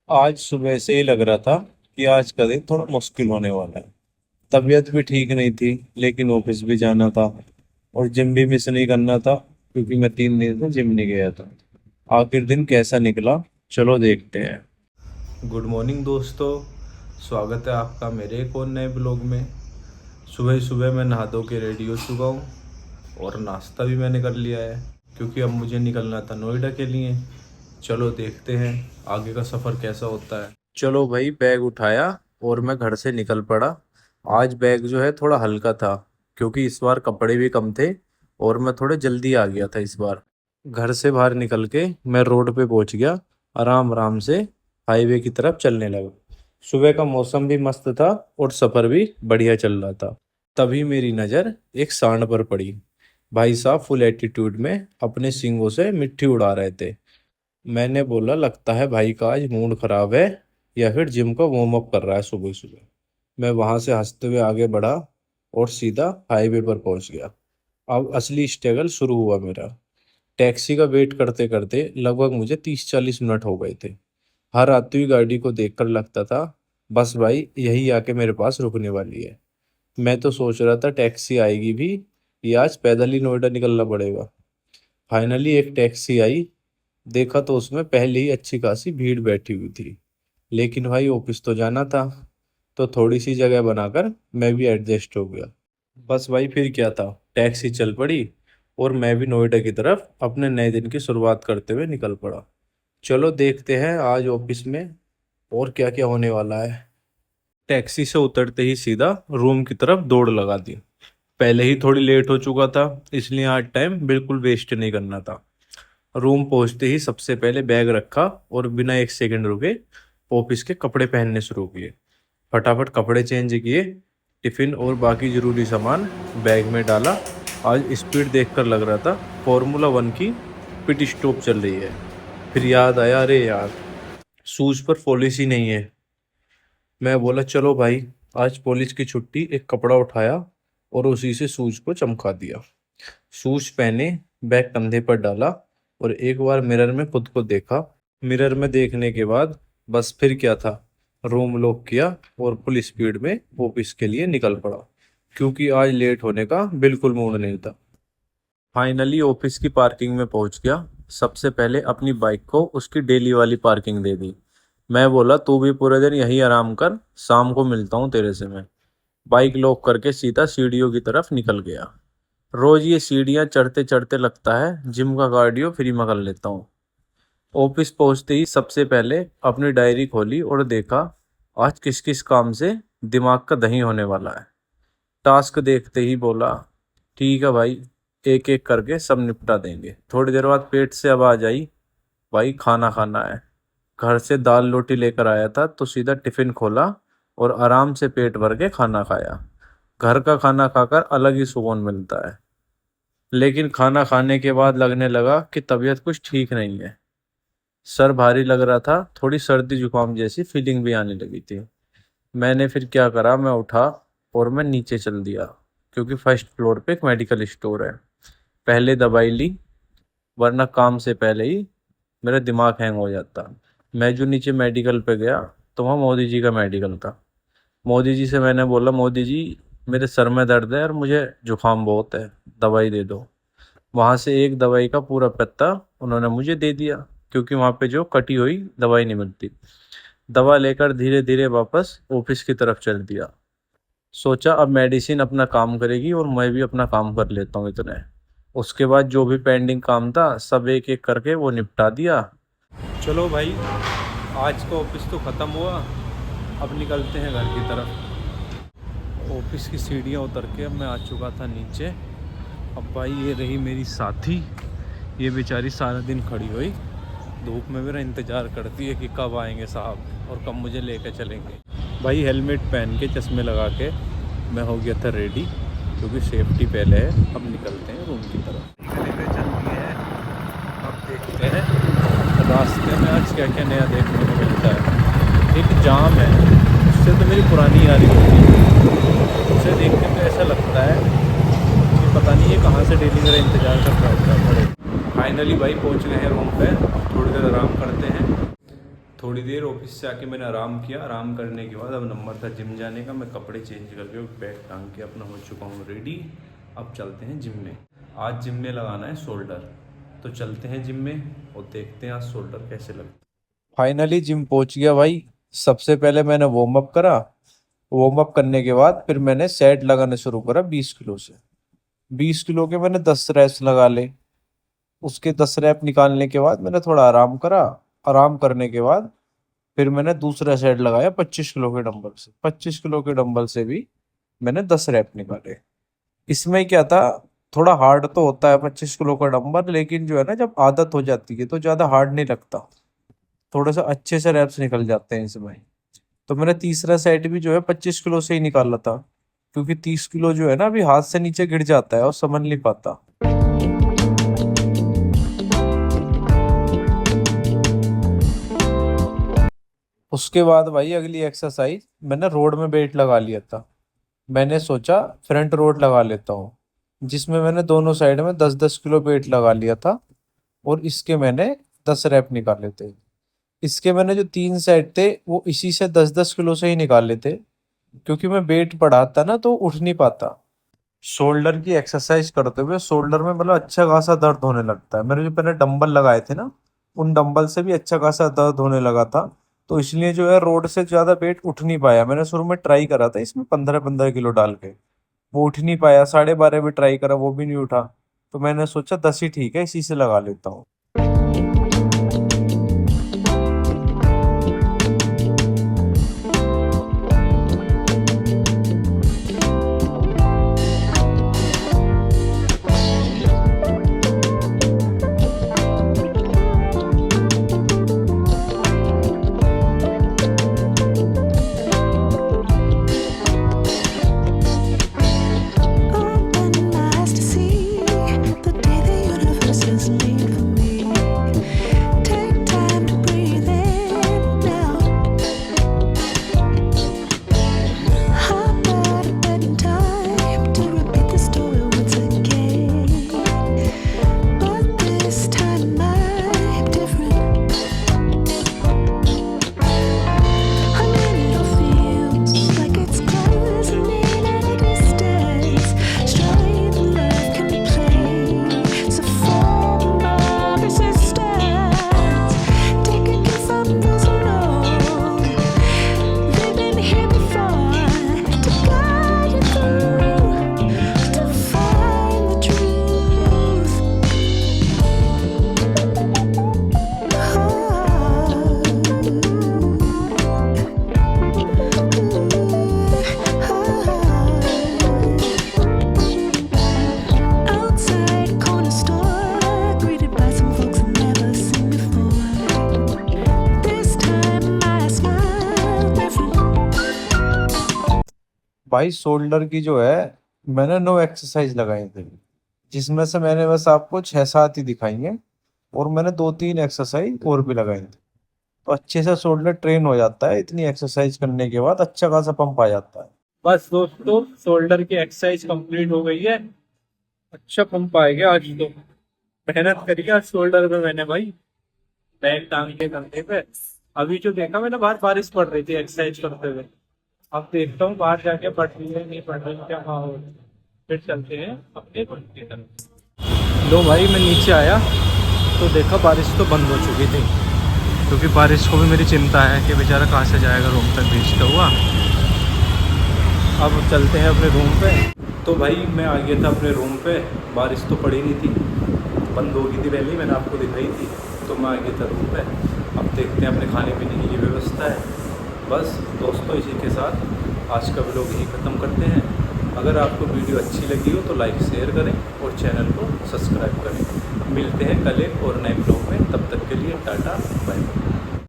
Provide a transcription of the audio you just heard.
आज सुबह से ही लग रहा था कि आज का दिन थोड़ा मुश्किल होने वाला है। तबीयत भी ठीक नहीं थी, लेकिन ऑफिस भी जाना था और जिम भी मिस नहीं करना था, क्योंकि मैं 3 दिन से जिम नहीं गया था। आखिर दिन कैसा निकला, चलो देखते हैं। गुड मॉर्निंग दोस्तों, स्वागत है आपका मेरे एक और नए ब्लॉग में। सुबह सुबह मैं नहा धो के रेडी हो चुका हूँ और नाश्ता भी मैंने कर लिया है, क्योंकि अब मुझे निकलना था नोएडा के लिए। चलो देखते हैं आगे का सफ़र कैसा होता है। चलो भाई, बैग उठाया और मैं घर से निकल पड़ा। आज बैग जो है थोड़ा हल्का था, क्योंकि इस बार कपड़े भी कम थे और मैं थोड़े जल्दी आ गया था इस बार। घर से बाहर निकल के मैं रोड पे पहुंच गया। आराम आराम से हाईवे की तरफ चलने लगा। सुबह का मौसम भी मस्त था और सफ़र भी बढ़िया चल रहा था। तभी मेरी नज़र एक सांड पर पड़ी। भाई साहब फुल एटीट्यूड में अपने सींगों से मिट्टी उड़ा रहे थे। मैंने बोला, लगता है भाई का आज मूड खराब है या फिर जिम का वार्म अप कर रहा है सुबह सुबह। मैं वहां से हंसते हुए आगे बढ़ा और सीधा हाईवे पर पहुंच गया। अब असली स्ट्रगल शुरू हुआ मेरा। टैक्सी का वेट करते करते लगभग मुझे 30-40 मिनट हो गए थे। हर आती हुई गाड़ी को देखकर लगता था बस भाई यही आके मेरे पास रुकने वाली है। मैं तो सोच रहा था टैक्सी आएगी भी या आज पैदल ही नोएडा निकलना पड़ेगा। फाइनली एक टैक्सी आई। देखा तो उसमें पहले ही अच्छी खासी भीड़ बैठी हुई थी, लेकिन भाई ऑफिस तो जाना था, तो थोड़ी सी जगह बनाकर मैं भी एडजस्ट हो गया। बस भाई फिर क्या था, टैक्सी चल पड़ी और मैं भी नोएडा की तरफ अपने नए दिन की शुरुआत करते हुए निकल पड़ा। चलो देखते हैं आज ऑफिस में और क्या क्या होने वाला है। टैक्सी से उतरते ही सीधा रूम की तरफ दौड़ लगा दी। पहले ही थोड़ी लेट हो चुका था, इसलिए आज टाइम बिल्कुल वेस्ट नहीं करना था। रूम पहुंचते ही सबसे पहले बैग रखा और बिना एक सेकंड रुके ऑफिस के कपड़े पहनने शुरू किए। फटाफट कपड़े चेंज किए, टिफिन और बाकी जरूरी सामान बैग में डाला। आज स्पीड देखकर लग रहा था फॉर्मूला 1 की पिट स्टॉप चल रही है। फिर याद आया, अरे यार शूज पर पॉलिश ही नहीं है। मैं बोला चलो भाई, आज पॉलिश की छुट्टी। एक कपड़ा उठाया और उसी से शूज को चमका दिया। शूज पहने, बैग कंधे पर डाला और एक बार मिरर में खुद को देखा। मिरर में देखने के बाद बस फिर क्या था, रूम लॉक किया और फुल स्पीड में ऑफिस के लिए निकल पड़ा, क्योंकि आज लेट होने का बिल्कुल मूड नहीं था। फाइनली ऑफिस की पार्किंग में पहुंच गया। सबसे पहले अपनी बाइक को उसकी डेली वाली पार्किंग दे दी। मैं बोला तू भी पूरे दिन यही आराम कर, शाम को मिलता हूँ तेरे से मैं। बाइक लॉक करके सीधा सीढ़ियों की तरफ निकल गया। रोज ये सीढ़ियाँ चढ़ते चढ़ते लगता है जिम का कार्डियो फ्री में कर लेता हूँ। ऑफिस पहुंचते ही सबसे पहले अपनी डायरी खोली और देखा आज किस किस काम से दिमाग का दही होने वाला है। टास्क देखते ही बोला, ठीक है भाई, एक एक करके सब निपटा देंगे। थोड़ी देर बाद पेट से आवाज आई, भाई खाना खाना है। घर से दाल रोटी लेकर आया था, तो सीधा टिफिन खोला और आराम से पेट भर के खाना खाया। घर का खाना खाकर अलग ही सुकून मिलता है। लेकिन खाना खाने के बाद लगने लगा कि तबीयत कुछ ठीक नहीं है। सर भारी लग रहा था, थोड़ी सर्दी जुकाम जैसी फीलिंग भी आने लगी थी। मैंने फिर क्या करा, मैं उठा और मैं नीचे चल दिया, क्योंकि फर्स्ट फ्लोर पे एक मेडिकल स्टोर है। पहले दवाई ली, वरना काम से पहले ही मेरा दिमाग हैंग हो जाता। मैं जो नीचे मेडिकल पे गया, तो वहाँ मोदी जी का मेडिकल था। मोदी जी से मैंने बोला, मोदी जी मेरे सर में दर्द है और मुझे जुकाम बहुत है, दवाई दे दो। वहाँ से एक दवाई का पूरा पत्ता उन्होंने मुझे दे दिया, क्योंकि वहाँ पे जो कटी हुई दवाई नहीं मिलती। दवा लेकर धीरे धीरे वापस ऑफिस की तरफ चल दिया। सोचा अब मेडिसिन अपना काम करेगी और मैं भी अपना काम कर लेता हूँ इतने। उसके बाद जो भी पेंडिंग काम था सब एक एक करके वो निपटा दिया। चलो भाई, आज का ऑफिस तो ख़त्म हुआ। अब निकलते हैं घर की तरफ। ऑफिस की सीढ़ियाँ उतर के अब मैं आ चुका था नीचे। अब भाई ये रही मेरी साथी। ये बेचारी सारा दिन खड़ी हुई धूप में मेरा इंतज़ार करती है कि कब आएंगे साहब और कब मुझे लेकर चलेंगे। भाई हेलमेट पहन के, चश्मे लगा के मैं हो गया था रेडी, क्योंकि सेफ्टी पहले है। अब निकलते हैं रूम की तरफ। गली पे चलती है, अब देखते हैं रास्ते में आज क्या क्या नया देखने को मिलता है। एक जाम है, उससे तो मेरी पुरानी यारी होती है। उसे देख के तो ऐसा लगता है कि पता नहीं ये कहाँ से डेली मेरा इंतज़ार कर रहा होता है। फाइनली भाई पहुँच गए हैं रूम पे। अब थोड़ी देर आराम करते हैं। थोड़ी देर ऑफिस से आके मैंने आराम किया। आराम करने के बाद अब नंबर था जिम जाने का। मैं कपड़े चेंज करके बैग टांग के अपना हो चुका हूँ रेडी। अब चलते हैं जिम में। आज जिम में लगाना है शोल्डर, तो चलते हैं जिम में और देखते हैं आज शोल्डर कैसे लगता है। फाइनली जिम पहुंच गया भाई। सबसे पहले मैंने वार्म अप करा। वार्म अप करने के बाद फिर मैंने सेट लगाना शुरू करा 20 किलो से। 20 किलो के मैंने 10 रेप्स लगा ले। उसके 10 रैप निकालने के बाद मैंने थोड़ा आराम करा। आराम करने के बाद फिर मैंने दूसरा सेट लगाया 25 किलो के डंबल से। 25 किलो के डंबल से भी मैंने 10 रैप निकाले। इसमें क्या था, थोड़ा हार्ड तो होता है 25 किलो का डंबल, लेकिन जो है ना जब आदत हो जाती है तो ज्यादा हार्ड नहीं लगता। थोड़ा सा अच्छे से रैप्स निकल जाते हैं इसमें। तो मैंने तीसरा सेट भी जो है 25 किलो से ही निकाला था, क्योंकि 30 किलो जो है ना अभी हाथ से नीचे गिर जाता है और समझ नहीं पाता। उसके बाद भाई अगली एक्सरसाइज मैंने रोड में वेट लगा लिया था। मैंने सोचा फ्रंट रोड लगा लेता हूँ, जिसमें मैंने दोनों साइड में 10-10 किलो वेट लगा लिया था और इसके मैंने 10 रैप निकाले थे। इसके मैंने जो 3 सेट थे वो इसी से 10-10 किलो से ही निकाले थे, क्योंकि मैं वेट बढ़ाता ना तो उठ नहीं पाता। शोल्डर की एक्सरसाइज करते हुए शोल्डर में मतलब अच्छा खासा दर्द होने लगता है। मैंने जो पहले डंबल लगाए थे ना, उन डंबल से भी अच्छा खासा दर्द होने लगा था। तो इसलिए जो है रोड से ज्यादा वेट उठ नहीं पाया। मैंने शुरू में ट्राई करा था इसमें 15-15 किलो डाल के, वो उठ नहीं पाया। 12.5 भी ट्राई करा, वो भी नहीं उठा। तो मैंने सोचा 10 ही ठीक है, इसी से लगा लेता हूँ। भाई शोल्डर की जो है मैंने 9 एक्सरसाइज लगाई थी, जिसमें से मैंने बस आपको 6-7 ही दिखाई हैं, और मैंने 2-3 एक्सरसाइज और भी लगाई थी। तो अच्छे से शोल्डर ट्रेन हो जाता है, इतनी एक्सरसाइज करने के बाद अच्छा खासा पंप आ जाता है। बस दोस्तों, शोल्डर की एक्सरसाइज कंप्लीट हो गई है। अच्छा पंप आ गया आज तो। मेहनत करी आज शोल्डर पे मैंने भाई, बैग टांग के कंधे पे। अभी जो देखा मैंने, बाहर बारिश पड़ रही थी एक्सरसाइज करते हुए। अब देखता हूँ बाहर जाके पढ़ रही है नहीं पढ़ रही, क्या माहौल है। फिर चलते हैं अपने रूम की तरफ। लो भाई, मैं नीचे आया तो देखा बारिश तो बंद हो चुकी थी, क्योंकि बारिश को भी मेरी चिंता है कि बेचारा कहाँ से जाएगा रूम तक भीजता हुआ। अब चलते हैं अपने रूम पे। तो भाई मैं आ गया था अपने रूम पे। बारिश तो पड़ी नहीं थी, बंद हो गई थी पहले ही, मैंने आपको दिखाई थी। तो मैं आ गया था रूम पे। अब देखते हैं अपने खाने पीने की ये व्यवस्था है। बस दोस्तों, इसी के साथ आज का व्लॉग यही ख़त्म करते हैं। अगर आपको वीडियो अच्छी लगी हो तो लाइक शेयर करें और चैनल को सब्सक्राइब करें। मिलते हैं कल एक और नए व्लॉग में, तब तक के लिए टाटा बाय बाय।